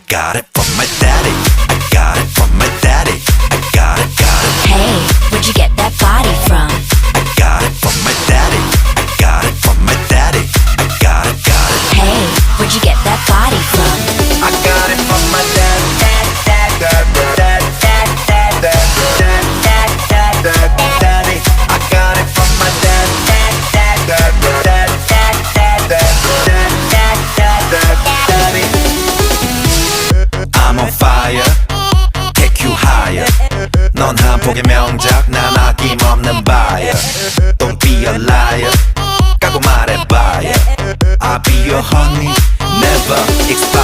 got it from my daddy. I got it from my daddy. I got it, got it. Hey, where'd you get that body from? I got it from my daddy. I got it from my daddy. I got it, got it. Hey, where'd you get that body from? I got it from my dad. Daddy. I got it from my dad. Daddy. I'm on fire. Take you higher. 넌 한 폭의 명작, 난 아낌없는 buyer. Don't be a liar. 까고 말해봐요. I'll be your honey. Never explain.